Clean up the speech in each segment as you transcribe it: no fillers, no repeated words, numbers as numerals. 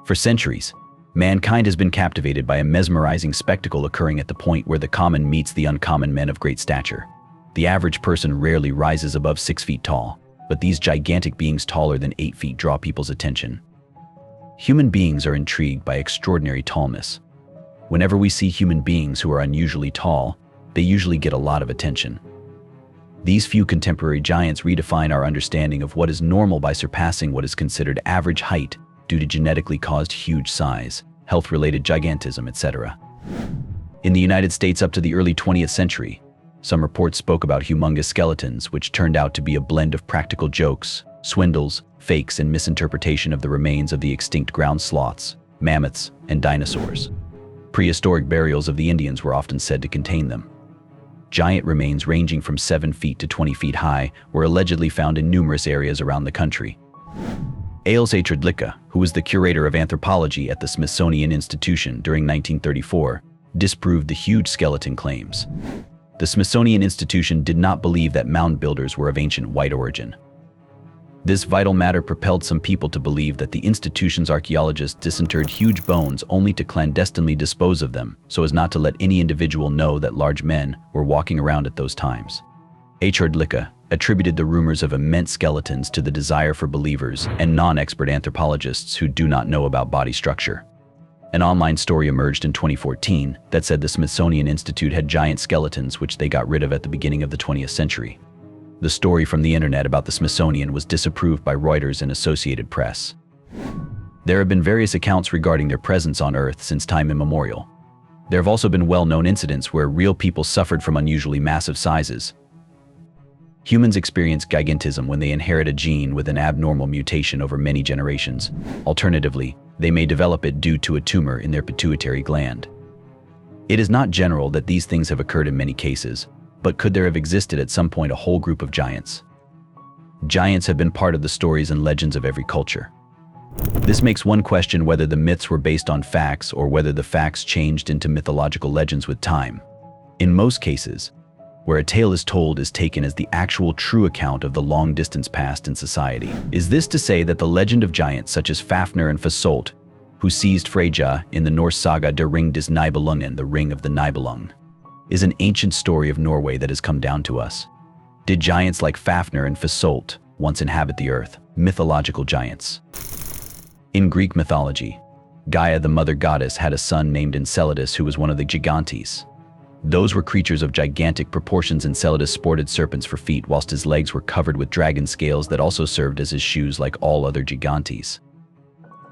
For centuries, mankind has been captivated by a mesmerizing spectacle occurring at the point where the common meets the uncommon men of great stature. The average person rarely rises above 6 feet tall, but these gigantic beings taller than 8 feet draw people's attention. Human beings are intrigued by extraordinary tallness. Whenever we see human beings who are unusually tall, they usually get a lot of attention. These few contemporary giants redefine our understanding of what is normal by surpassing what is considered average height due to genetically caused huge size, health-related gigantism, etc. In the United States up to the early 20th century, some reports spoke about humongous skeletons, which turned out to be a blend of practical jokes, swindles, fakes, and misinterpretation of the remains of the extinct ground sloths, mammoths, and dinosaurs. Prehistoric burials of the Indians were often said to contain them. Giant remains ranging from 7 feet to 20 feet high were allegedly found in numerous areas around the country. Etcetera, who was the curator of anthropology at the Smithsonian Institution during 1934, disproved the huge skeleton claims. The Smithsonian Institution did not believe that mound builders were of ancient white origin. This vital matter propelled some people to believe that the institution's archaeologists disinterred huge bones only to clandestinely dispose of them, so as not to let any individual know that large men were walking around at those times. Etcetera attributed the rumors of immense skeletons to the desire for believers and non-expert anthropologists who do not know about body structure. An online story emerged in 2014 that said the Smithsonian Institute had giant skeletons which they got rid of at the beginning of the 20th century. The story from the internet about the Smithsonian was disapproved by Reuters and Associated Press. There have been various accounts regarding their presence on Earth since time immemorial. There have also been well-known incidents where real people suffered from unusually massive sizes. Humans experience gigantism when they inherit a gene with an abnormal mutation over many generations. Alternatively, they may develop it due to a tumor in their pituitary gland. It is not general that these things have occurred in many cases, but could there have existed at some point a whole group of giants? Giants have been part of the stories and legends of every culture. This makes one question whether the myths were based on facts or whether the facts changed into mythological legends with time. In most cases, where a tale is told is taken as the actual true account of the long-distance past in society. Is this to say that the legend of giants such as Fafnir and Fasolt, who seized Freyja in the Norse saga Der Ring des Nibelungen, the Ring of the Nibelung, is an ancient story of Norway that has come down to us? Did giants like Fafnir and Fasolt once inhabit the earth? Mythological giants. In Greek mythology, Gaia, the mother goddess, had a son named Enceladus who was one of the gigantes. Those were creatures of gigantic proportions. Enceladus sported serpents for feet, whilst his legs were covered with dragon scales that also served as his shoes like all other gigantes.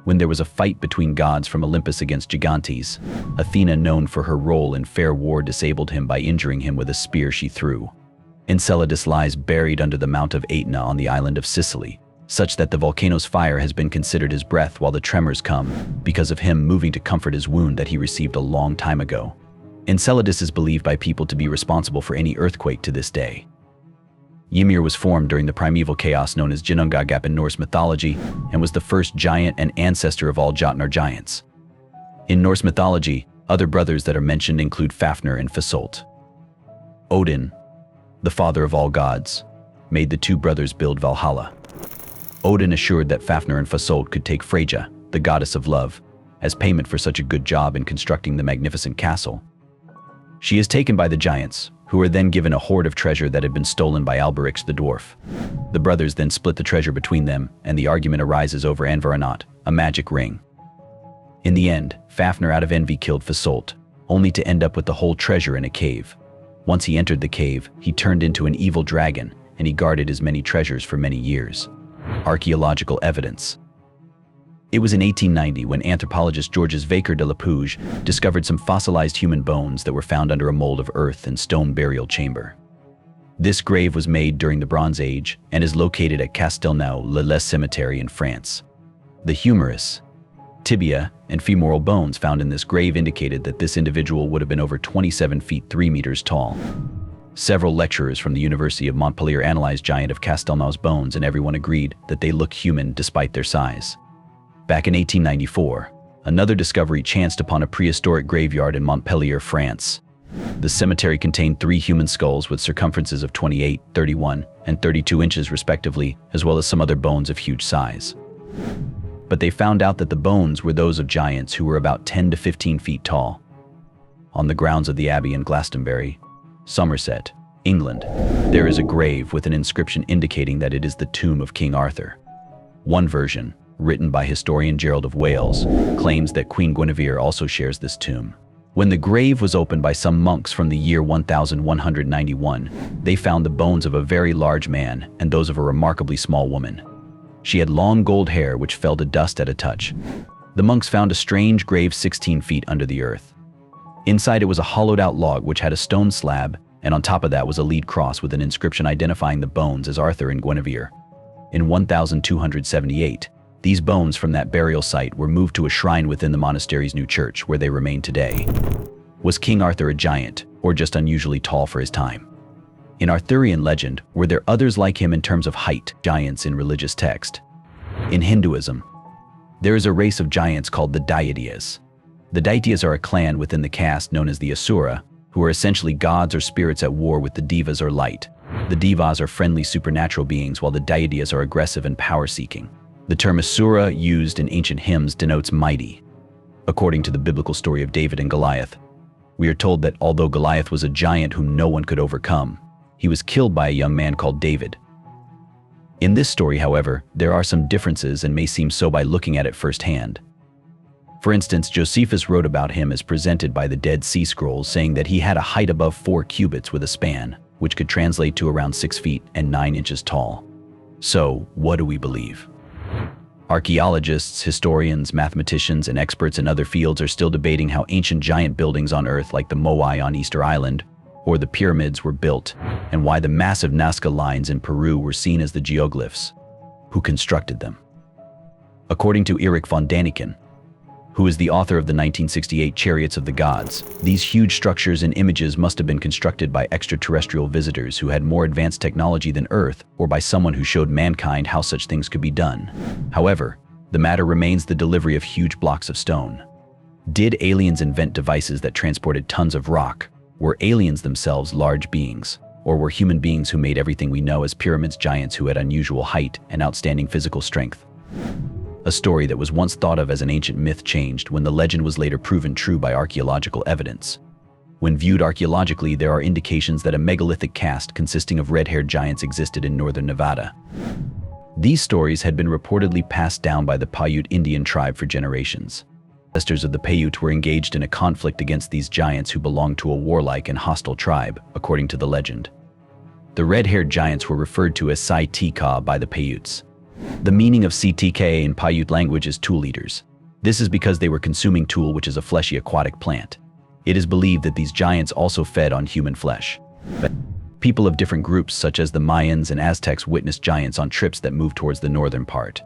When there was a fight between gods from Olympus against gigantes, Athena, known for her role in fair war, disabled him by injuring him with a spear she threw. Enceladus lies buried under the Mount of Aetna on the island of Sicily, such that the volcano's fire has been considered his breath while the tremors come, because of him moving to comfort his wound that he received a long time ago. Enceladus is believed by people to be responsible for any earthquake to this day. Ymir was formed during the primeval chaos known as Ginnungagap in Norse mythology and was the first giant and ancestor of all Jotnar giants. In Norse mythology, other brothers that are mentioned include Fafnir and Fasolt. Odin, the father of all gods, made the two brothers build Valhalla. Odin assured that Fafnir and Fasolt could take Freyja, the goddess of love, as payment for such a good job in constructing the magnificent castle. She is taken by the giants, who are then given a hoard of treasure that had been stolen by Alberich the dwarf. The brothers then split the treasure between them, and the argument arises over Anvaranot, a magic ring. In the end, Fafnir out of envy killed Fasolt, only to end up with the whole treasure in a cave. Once he entered the cave, he turned into an evil dragon, and he guarded his many treasures for many years. Archaeological evidence. It was in 1890 when anthropologist Georges Vacher de la Puge discovered some fossilized human bones that were found under a mold of earth and stone burial chamber. This grave was made during the Bronze Age and is located at Castelnau-le-Lez Cemetery in France. The humerus, tibia, and femoral bones found in this grave indicated that this individual would have been over 27 feet 3 meters tall. Several lecturers from the University of Montpellier analyzed giant of Castelnau's bones, and everyone agreed that they look human despite their size. Back in 1894, another discovery chanced upon a prehistoric graveyard in Montpellier, France. The cemetery contained 3 human skulls with circumferences of 28, 31, and 32 inches respectively, as well as some other bones of huge size. but they found out that the bones were those of giants who were about 10 to 15 feet tall. On the grounds of the Abbey in Glastonbury, Somerset, England, there is a grave with an inscription indicating that it is the tomb of King Arthur. One version, written by historian Gerald of Wales, claims that Queen Guinevere also shares this tomb. When the grave was opened by some monks from the year 1191, they found the bones of a very large man and those of a remarkably small woman. She had long gold hair which fell to dust at a touch. The monks found a strange grave 16 feet under the earth. Inside it was a hollowed-out log which had a stone slab, and on top of that was a lead cross with an inscription identifying the bones as Arthur and Guinevere. In 1278, these bones from that burial site were moved to a shrine within the monastery's new church, where they remain today. Was King Arthur a giant, or just unusually tall for his time? In Arthurian legend, were there others like him in terms of height, giants in religious text? In Hinduism, there is a race of giants called the Daityas. The Daityas are a clan within the caste known as the Asura, who are essentially gods or spirits at war with the Devas or light. The Devas are friendly supernatural beings, while the Daityas are aggressive and power-seeking. The term Asura, used in ancient hymns, denotes mighty. According to the biblical story of David and Goliath, we are told that although Goliath was a giant whom no one could overcome, he was killed by a young man called David. In this story, however, there are some differences and may seem so by looking at it firsthand. For instance, Josephus wrote about him as presented by the Dead Sea Scrolls, saying that he had a height above 4 cubits with a span, which could translate to around 6 feet and 9 inches tall. So, what do we believe? Archaeologists, historians, mathematicians, and experts in other fields are still debating how ancient giant buildings on Earth like the Moai on Easter Island or the pyramids were built, and why the massive Nazca lines in Peru were seen as the geoglyphs. Who constructed them? According to Erich von Däniken, who is the author of the 1968 Chariots of the Gods, these huge structures and images must have been constructed by extraterrestrial visitors who had more advanced technology than Earth, or by someone who showed mankind how such things could be done. However, the matter remains the delivery of huge blocks of stone. Did aliens invent devices that transported tons of rock? Were aliens themselves large beings? Or were human beings who made everything we know as pyramids giants who had unusual height and outstanding physical strength? A story that was once thought of as an ancient myth changed when the legend was later proven true by archaeological evidence. When viewed archaeologically, there are indications that a megalithic caste consisting of red-haired giants existed in northern Nevada. These stories had been reportedly passed down by the Paiute Indian tribe for generations. Ancestors of the Paiute were engaged in a conflict against these giants who belonged to a warlike and hostile tribe, according to the legend. The red-haired giants were referred to as Sai-Tika by the Paiutes. The meaning of CTK in Paiute language is tool eaters. This is because they were consuming tool, which is a fleshy aquatic plant. It is believed that these giants also fed on human flesh. But people of different groups such as the Mayans and Aztecs witnessed giants on trips that moved towards the northern part.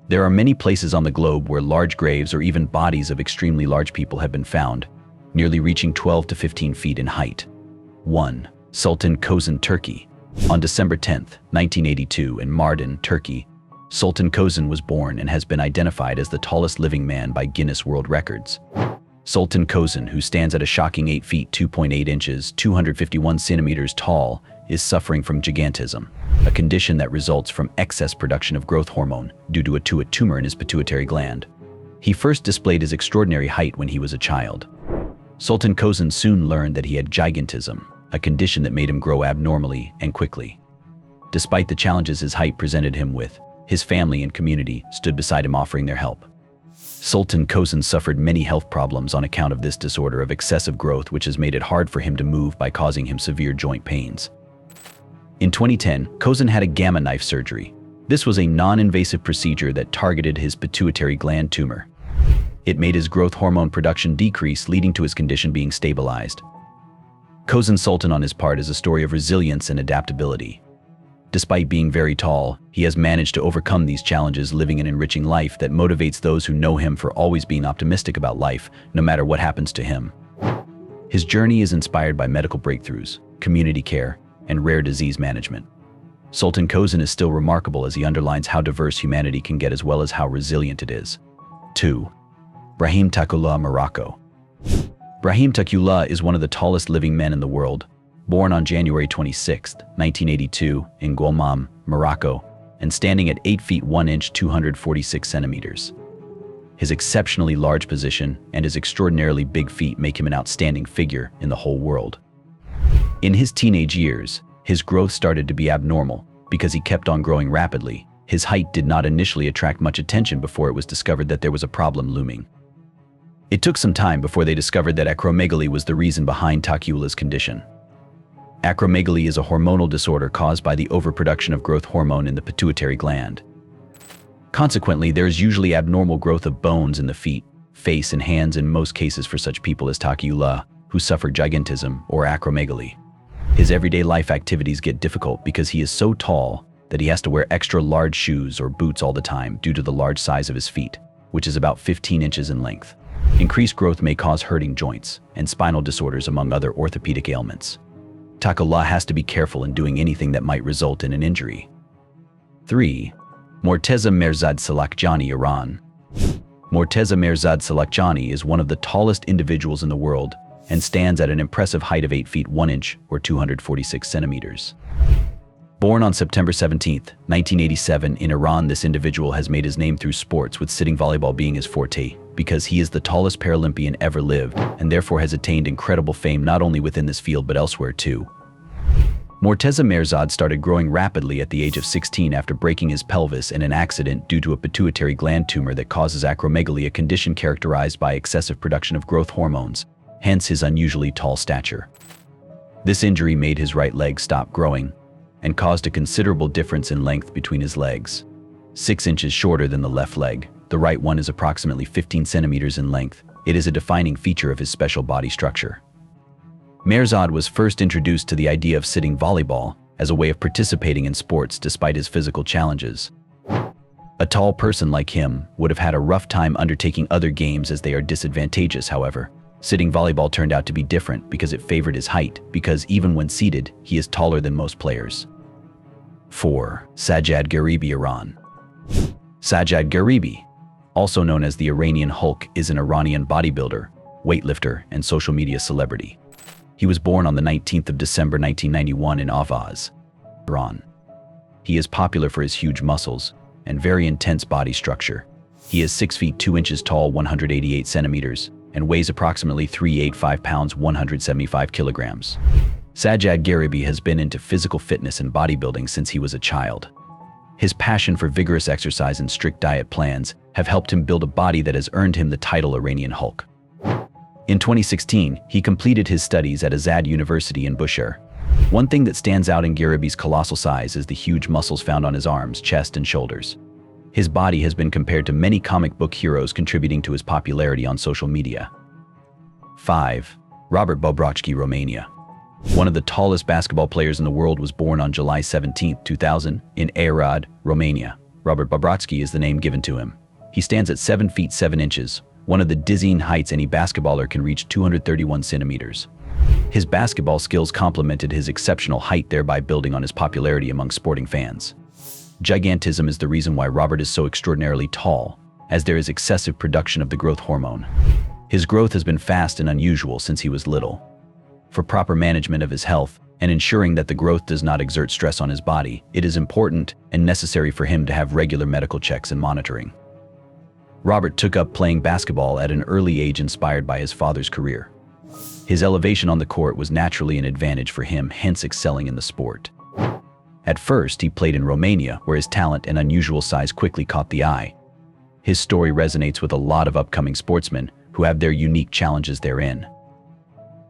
There are many places on the globe where large graves or even bodies of extremely large people have been found, nearly reaching 12 to 15 feet in height. 1. Sultan Kozan, Turkey. On December 10, 1982, in Mardin, Turkey, Sultan Kozan was born and has been identified as the tallest living man by Guinness World Records. Sultan Kozan, who stands at a shocking 8 feet 2.8 inches, 251 centimeters tall, is suffering from gigantism, a condition that results from excess production of growth hormone due to a tumor in his pituitary gland. He first displayed his extraordinary height when he was a child. Sultan Kozan soon learned that he had gigantism, a condition that made him grow abnormally and quickly. Despite the challenges his height presented him with, his family and community stood beside him offering their help. Sultan Kozan suffered many health problems on account of this disorder of excessive growth, which has made it hard for him to move by causing him severe joint pains. In 2010, Kozan had a gamma knife surgery. This was a non-invasive procedure that targeted his pituitary gland tumor. It made his growth hormone production decrease, leading to his condition being stabilized. Kozan Sultan on his part is a story of resilience and adaptability. Despite being very tall, he has managed to overcome these challenges, living an enriching life that motivates those who know him for always being optimistic about life, no matter what happens to him. His journey is inspired by medical breakthroughs, community care, and rare disease management. Sultan Kozan is still remarkable as he underlines how diverse humanity can get as well as how resilient it is. 2. Brahim Takullah, Morocco. Brahim Takullah is one of the tallest living men in the world. Born on January 26, 1982, in Guelmam, Morocco, and standing at 8 feet 1 inch 246 centimeters. His exceptionally large position and his extraordinarily big feet make him an outstanding figure in the whole world. In his teenage years, his growth started to be abnormal because he kept on growing rapidly. His height did not initially attract much attention before it was discovered that there was a problem looming. It took some time before they discovered that acromegaly was the reason behind Takula's condition. Acromegaly is a hormonal disorder caused by the overproduction of growth hormone in the pituitary gland. Consequently, there is usually abnormal growth of bones in the feet, face, and hands in most cases for such people as Takula, who suffer gigantism or acromegaly. His everyday life activities get difficult because he is so tall that he has to wear extra large shoes or boots all the time due to the large size of his feet, which is about 15 inches in length. Increased growth may cause hurting joints and spinal disorders among other orthopedic ailments. Takula has to be careful in doing anything that might result in an injury. 3. Morteza Merzad Salakjani, Iran. Morteza Merzad Salakjani is one of the tallest individuals in the world and stands at an impressive height of 8 feet 1 inch or 246 centimeters. Born on September 17, 1987 in Iran, this individual has made his name through sports, with sitting volleyball being his forte, because he is the tallest Paralympian ever lived and therefore has attained incredible fame not only within this field but elsewhere too. Morteza Merzad started growing rapidly at the age of 16 after breaking his pelvis in an accident due to a pituitary gland tumor that causes acromegaly, a condition characterized by excessive production of growth hormones, hence his unusually tall stature. This injury made his right leg stop growing and caused a considerable difference in length between his legs. 6 inches shorter than the left leg, the right one is approximately 15 centimeters in length. It is a defining feature of his special body structure. Merzad was first introduced to the idea of sitting volleyball as a way of participating in sports despite his physical challenges. A tall person like him would have had a rough time undertaking other games as they are disadvantageous. However, sitting volleyball turned out to be different because it favored his height, because even when seated, he is taller than most players. 4. Sajjad Garibi, Iran. Sajjad Garibi, also known as the Iranian Hulk, is an Iranian bodybuilder, weightlifter, and social media celebrity. He was born on the 19th of December 1991 in Avaz, Iran. He is popular for his huge muscles and very intense body structure. He is 6 feet 2 inches tall, 188 centimeters, and weighs approximately 385 pounds, 175 kilograms. Sajjad Garibi has been into physical fitness and bodybuilding since he was a child. His passion for vigorous exercise and strict diet plans have helped him build a body that has earned him the title Iranian Hulk. In 2016, he completed his studies at Azad University in Bushehr. One thing that stands out in Garibi's colossal size is the huge muscles found on his arms, chest, and shoulders. His body has been compared to many comic book heroes, contributing to his popularity on social media. 5. Robert Bobrovsky, Romania. One of the tallest basketball players in the world was born on July 17, 2000, in Arad, Romania. Robert Bobrovsky is the name given to him. He stands at 7 feet 7 inches, one of the dizzying heights. Any basketballer can reach 231 centimeters. His basketball skills complemented his exceptional height, thereby building on his popularity among sporting fans. Gigantism is the reason why Robert is so extraordinarily tall, as there is excessive production of the growth hormone. His growth has been fast and unusual since he was little. For proper management of his health and ensuring that the growth does not exert stress on his body, it is important and necessary for him to have regular medical checks and monitoring. Robert took up playing basketball at an early age, inspired by his father's career. His elevation on the court was naturally an advantage for him, hence excelling in the sport. At first, he played in Romania, where his talent and unusual size quickly caught the eye. His story resonates with a lot of upcoming sportsmen who have their unique challenges therein.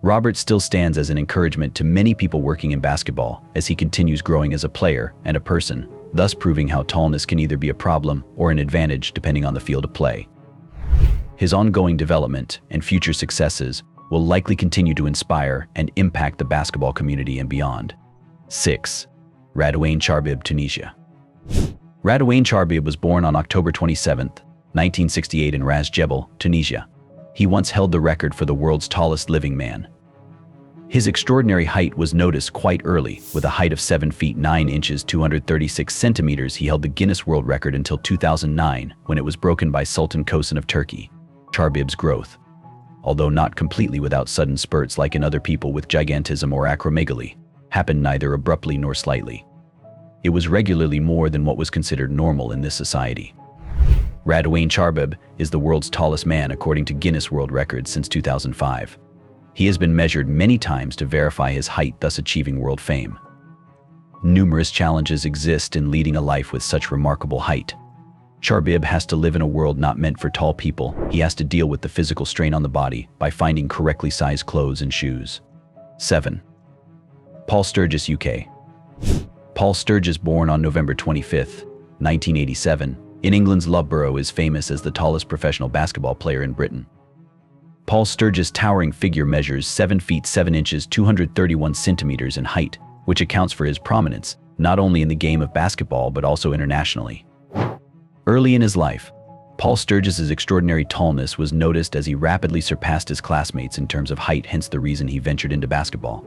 Robert still stands as an encouragement to many people working in basketball as he continues growing as a player and a person, thus proving how tallness can either be a problem or an advantage depending on the field of play. His ongoing development and future successes will likely continue to inspire and impact the basketball community and beyond. 6. Radouane Charbib, Tunisia. Radouane Charbib was born on October 27, 1968 in Ras Jebel, Tunisia. He once held the record for the world's tallest living man. His extraordinary height was noticed quite early. With a height of 7 feet 9 inches 236 centimeters, he held the Guinness World Record until 2009, when it was broken by Sultan Kosan of Turkey. Charbib's growth, although not completely without sudden spurts like in other people with gigantism or acromegaly, happened neither abruptly nor slightly. It was regularly more than what was considered normal in this society. Radwan Charbib is the world's tallest man according to Guinness World Records since 2005. He has been measured many times to verify his height, thus achieving world fame. Numerous challenges exist in leading a life with such remarkable height. Charbib has to live in a world not meant for tall people. He has to deal with the physical strain on the body by finding correctly sized clothes and shoes. 7. Paul Sturgis, UK. Paul Sturgis, born on November 25, 1987, in England's Loughborough, is famous as the tallest professional basketball player in Britain. Paul Sturgis' towering figure measures 7 feet 7 inches 231 centimeters in height, which accounts for his prominence not only in the game of basketball but also internationally. Early in his life, Paul Sturgis's extraordinary tallness was noticed as he rapidly surpassed his classmates in terms of height, hence the reason he ventured into basketball.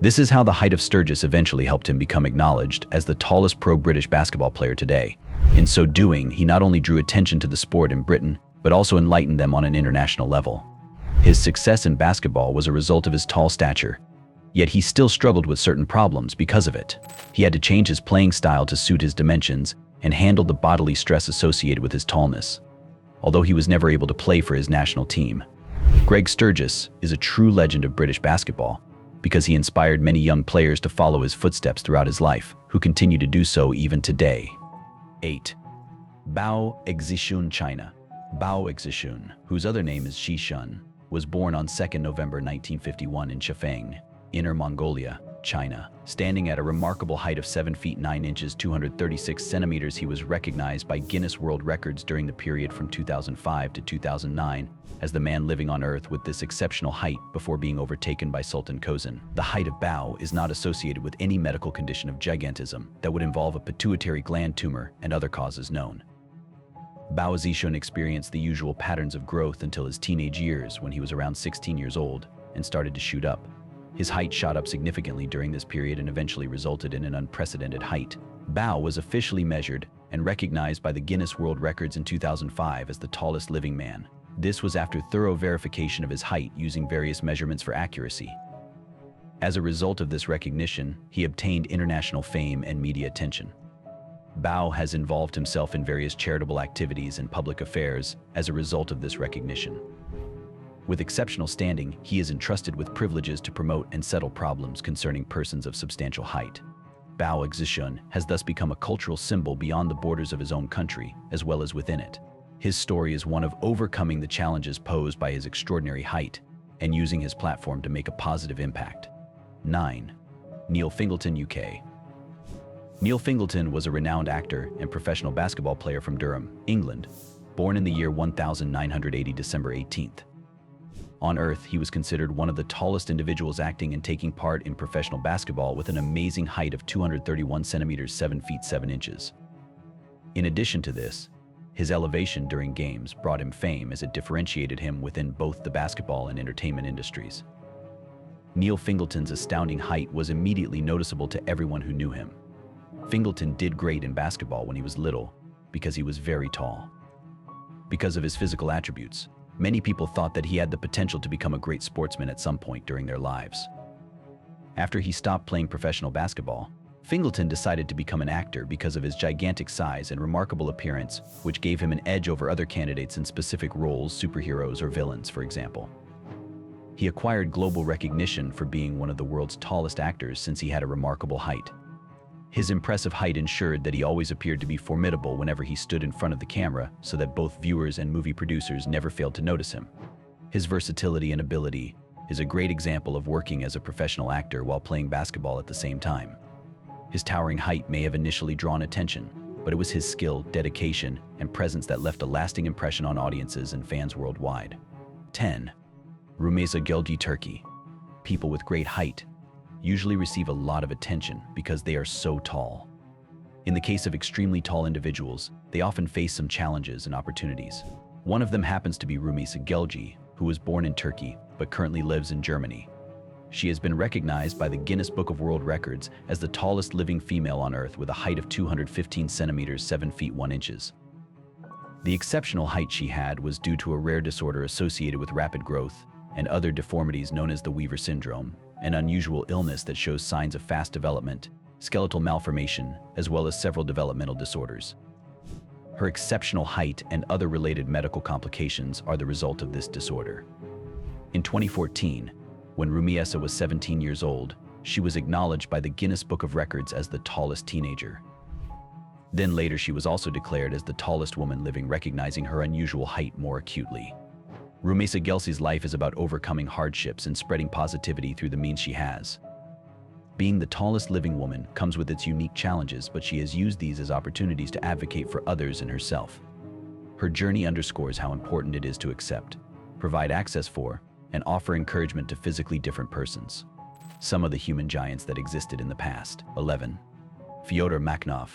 This is how the height of Sturgis eventually helped him become acknowledged as the tallest pro-British basketball player today. In so doing, he not only drew attention to the sport in Britain, but also enlightened them on an international level. His success in basketball was a result of his tall stature, yet he still struggled with certain problems because of it. He had to change his playing style to suit his dimensions and handled the bodily stress associated with his tallness. Although he was never able to play for his national team, Greg Sturgis is a true legend of British basketball because he inspired many young players to follow his footsteps throughout his life, who continue to do so even today. 8. Bao Exishun, China. Bao Exishun, whose other name is Shi Shun, was born on 2 November 1951 in Chifeng, Inner Mongolia, China. Standing at a remarkable height of 7 feet 9 inches 236 centimeters, he was recognized by Guinness World Records during the period from 2005 to 2009 as the man living on Earth with this exceptional height before being overtaken by Sultan Kozan. The height of Bao is not associated with any medical condition of gigantism that would involve a pituitary gland tumor and other causes known. Bao Zishun experienced the usual patterns of growth until his teenage years when he was around 16 years old and started to shoot up. His height shot up significantly during this period and eventually resulted in an unprecedented height. Bao was officially measured and recognized by the Guinness World Records in 2005 as the tallest living man. This was after thorough verification of his height using various measurements for accuracy. As a result of this recognition, he obtained international fame and media attention. Bao has involved himself in various charitable activities and public affairs as a result of this recognition. With exceptional standing, he is entrusted with privileges to promote and settle problems concerning persons of substantial height. Bao Exishun has thus become a cultural symbol beyond the borders of his own country, as well as within it. His story is one of overcoming the challenges posed by his extraordinary height and using his platform to make a positive impact. 9. Neil Fingleton, UK. Neil Fingleton was a renowned actor and professional basketball player from Durham, England, born in the year 1980, December 18th. On Earth, he was considered one of the tallest individuals acting and taking part in professional basketball with an amazing height of 231 centimeters 7 feet 7 inches. In addition to this, his elevation during games brought him fame as it differentiated him within both the basketball and entertainment industries. Neil Fingleton's astounding height was immediately noticeable to everyone who knew him. Fingleton did great in basketball when he was little because he was very tall. Because of his physical attributes, many people thought that he had the potential to become a great sportsman at some point during their lives. After he stopped playing professional basketball, Fingleton decided to become an actor because of his gigantic size and remarkable appearance, which gave him an edge over other candidates in specific roles, superheroes or villains, for example. He acquired global recognition for being one of the world's tallest actors since he had a remarkable height. His impressive height ensured that he always appeared to be formidable whenever he stood in front of the camera, so that both viewers and movie producers never failed to notice him. His versatility and ability is a great example of working as a professional actor while playing basketball at the same time. His towering height may have initially drawn attention, but it was his skill, dedication, and presence that left a lasting impression on audiences and fans worldwide. 10. Rumeysa Gülce, Turkey. People with great height usually receive a lot of attention because they are so tall. In the case of extremely tall individuals, they often face some challenges and opportunities. One of them happens to be Rumeysa Gülce, who was born in Turkey but currently lives in Germany. She has been recognized by the Guinness Book of World Records as the tallest living female on Earth with a height of 215 centimeters 7 feet 1 inches. The exceptional height she had was due to a rare disorder associated with rapid growth and other deformities known as the Weaver syndrome, an unusual illness that shows signs of fast development, skeletal malformation, as well as several developmental disorders. Her exceptional height and other related medical complications are the result of this disorder. In 2014, when Rumiesa was 17 years old, she was acknowledged by the Guinness Book of Records as the tallest teenager. Then later she was also declared as the tallest woman living, recognizing her unusual height more acutely. Rumiesa Gelsi's life is about overcoming hardships and spreading positivity through the means she has. Being the tallest living woman comes with its unique challenges, but she has used these as opportunities to advocate for others and herself. Her journey underscores how important it is to accept, provide access for, and offer encouragement to physically different persons. Some of the human giants that existed in the past. 11. Fyodor Makhno.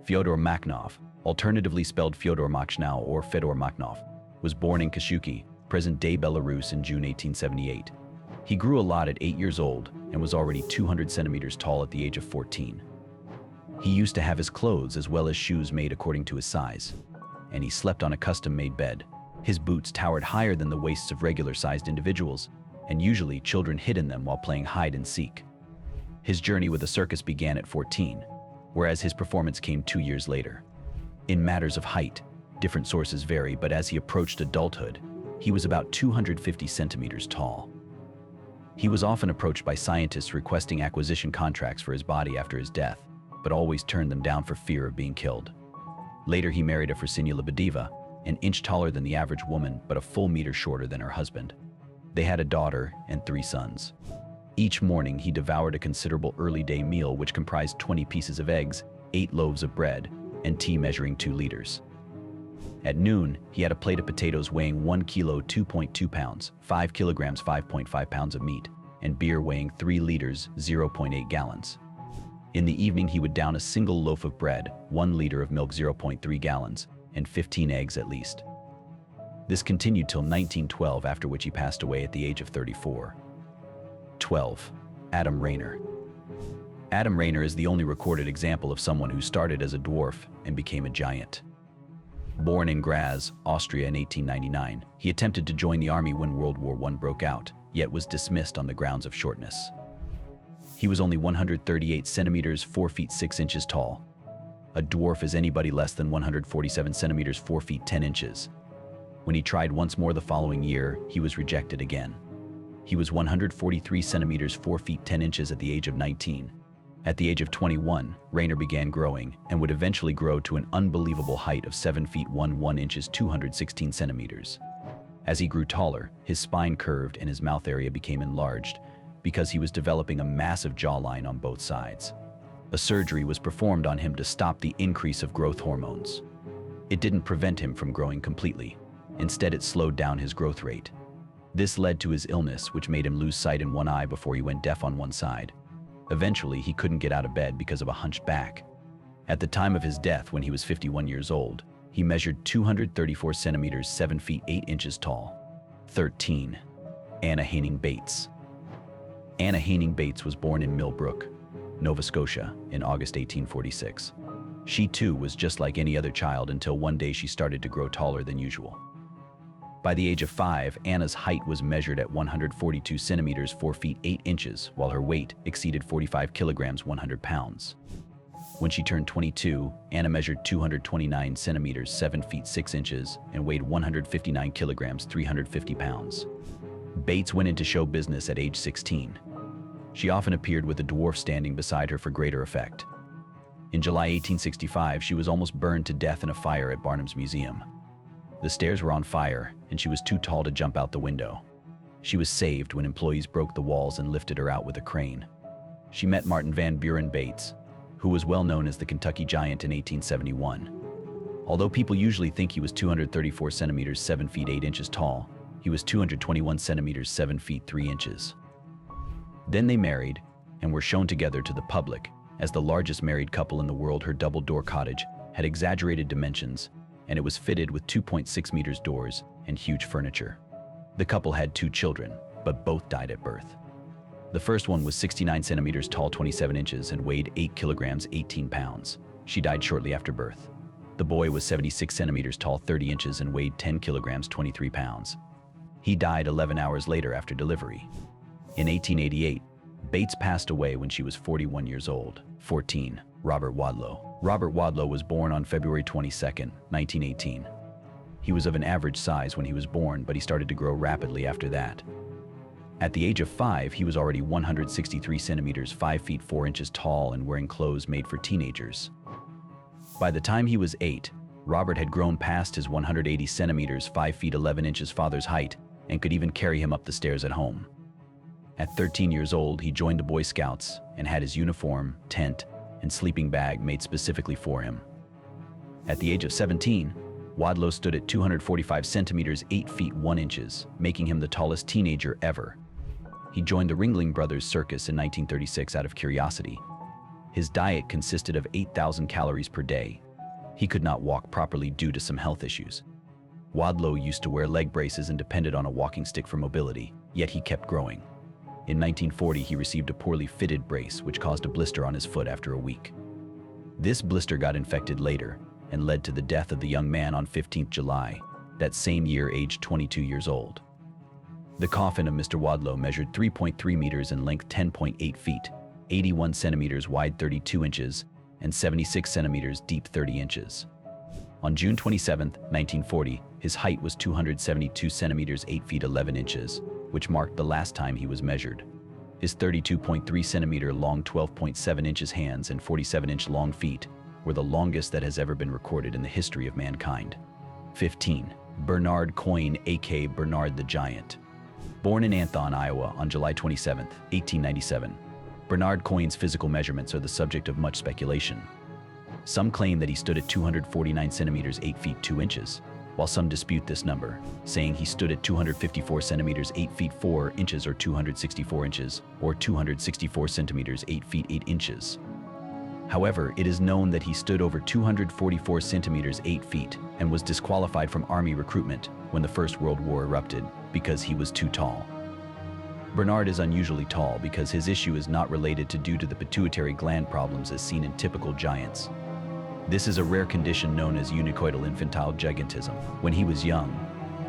Fyodor Makhno, alternatively spelled Fyodor Makhno or Fedor Makhno, was born in Kashuki, present-day Belarus, in June 1878. He grew a lot at 8 years old and was already 200 centimeters tall at the age of 14. He used to have his clothes as well as shoes made according to his size, and he slept on a custom-made bed. His boots towered higher than the waists of regular-sized individuals, and usually children hid in them while playing hide-and-seek. His journey with the circus began at 14, whereas his performance came 2 years later. In matters of height, different sources vary, but as he approached adulthood, he was about 250 centimeters tall. He was often approached by scientists requesting acquisition contracts for his body after his death, but always turned them down for fear of being killed. Later he married Efrosinia Lebedeva, an inch taller than the average woman, but a full meter shorter than her husband. They had a daughter and 3 sons. Each morning he devoured a considerable early day meal which comprised 20 pieces of eggs, 8 loaves of bread, and tea measuring 2 liters. At noon, he had a plate of potatoes weighing 1 kilo 2.2 pounds, 5 kilograms 5.5 pounds of meat, and beer weighing 3 liters 0.8 gallons. In the evening he would down a single loaf of bread, 1 liter of milk 0.3 gallons, and 15 eggs at least. This continued till 1912, after which he passed away at the age of 34. 12. Adam Rayner. Adam Rayner is the only recorded example of someone who started as a dwarf and became a giant. Born in Graz, Austria in 1899, he attempted to join the army when World War I broke out, yet was dismissed on the grounds of shortness. He was only 138 centimeters 4 feet 6 inches tall. A dwarf is anybody less than 147 centimeters 4 feet 10 inches. When he tried once more the following year, he was rejected again. He was 143 centimeters 4 feet 10 inches at the age of 19. At the age of 21, Rayner began growing and would eventually grow to an unbelievable height of 7 feet 1 inches 216 centimeters. As he grew taller, his spine curved and his mouth area became enlarged because he was developing a massive jawline on both sides. A surgery was performed on him to stop the increase of growth hormones. It didn't prevent him from growing completely. Instead, it slowed down his growth rate. This led to his illness, which made him lose sight in one eye before he went deaf on one side. Eventually, he couldn't get out of bed because of a hunched back. At the time of his death, when he was 51 years old, he measured 234 centimeters 7 feet 8 inches tall. 13. Anna Haining Bates. Anna Haining Bates was born in Millbrook, Nova Scotia, in August 1846. She too was just like any other child until one day she started to grow taller than usual. By the age of 5, Anna's height was measured at 142 centimeters 4 feet 8 inches, while her weight exceeded 45 kilograms 100 pounds. When she turned 22, Anna measured 229 centimeters 7 feet 6 inches and weighed 159 kilograms 350 pounds. Bates went into show business at age 16. She often appeared with a dwarf standing beside her for greater effect. In July 1865, she was almost burned to death in a fire at Barnum's Museum. The stairs were on fire, and she was too tall to jump out the window. She was saved when employees broke the walls and lifted her out with a crane. She met Martin Van Buren Bates, who was well known as the Kentucky Giant in 1871. Although people usually think he was 234 centimeters 7 feet 8 inches tall, he was 221 centimeters 7 feet 3 inches. Then they married and were shown together to the public as the largest married couple in the world. Her double-door cottage had exaggerated dimensions, and it was fitted with 2.6 meters doors and huge furniture. The couple had 2 children, but both died at birth. The first one was 69 centimeters tall 27 inches and weighed 8 kilograms 18 pounds. She died shortly after birth. The boy was 76 centimeters tall 30 inches and weighed 10 kilograms 23 pounds. He died 11 hours later after delivery. In 1888, Bates passed away when she was 41 years old. 14. Robert Wadlow. Robert Wadlow was born on February 22, 1918. He was of an average size when he was born, but he started to grow rapidly after that. At the age of 5, he was already 163 centimeters, 5 feet 4 inches tall, and wearing clothes made for teenagers. By the time he was 8, Robert had grown past his 180 centimeters, 5 feet 11 inches father's height, and could even carry him up the stairs at home. At 13 years old, he joined the Boy Scouts and had his uniform, tent, and sleeping bag made specifically for him. At the age of 17, Wadlow stood at 245 centimeters, 8 feet 1 inches, making him the tallest teenager ever. He joined the Ringling Brothers Circus in 1936 out of curiosity. His diet consisted of 8,000 calories per day. He could not walk properly due to some health issues. Wadlow used to wear leg braces and depended on a walking stick for mobility, yet he kept growing. In 1940, he received a poorly fitted brace, which caused a blister on his foot after a week. This blister got infected later and led to the death of the young man on 15th July, that same year, aged 22 years old. The coffin of Mr. Wadlow measured 3.3 meters in length, 10.8 feet, 81 centimeters wide, 32 inches, and 76 centimeters deep, 30 inches. On June 27, 1940, his height was 272 centimeters, 8 feet 11 inches, which marked the last time he was measured. His 32.3 centimeter long, 12.7 inches hands and 47-inch long feet were the longest that has ever been recorded in the history of mankind. 15. Bernard Coyne, aka Bernard the Giant. Born in Anthon, Iowa on July 27, 1897, Bernard Coyne's physical measurements are the subject of much speculation. Some claim that he stood at 249 centimeters, 8 feet 2 inches, while some dispute this number, saying he stood at 254 centimeters, 8 feet 4 inches, or 264 inches, or 264 centimeters, 8 feet 8 inches. However, it is known that he stood over 244 centimeters, 8 feet, and was disqualified from Army recruitment when the First World War erupted because he was too tall. Bernard is unusually tall because his issue is not related to due to the pituitary gland problems as seen in typical giants. This is a rare condition known as unicoidal infantile gigantism. When he was young,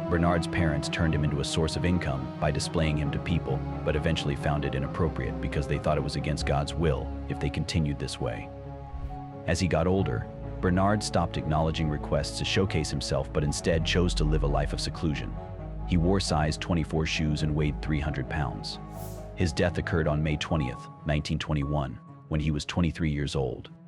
Bernard's parents turned him into a source of income by displaying him to people, but eventually found it inappropriate because they thought it was against God's will if they continued this way. As he got older, Bernard stopped acknowledging requests to showcase himself, but instead chose to live a life of seclusion. He wore size 24 shoes and weighed 300 pounds. His death occurred on May 20, 1921, when he was 23 years old.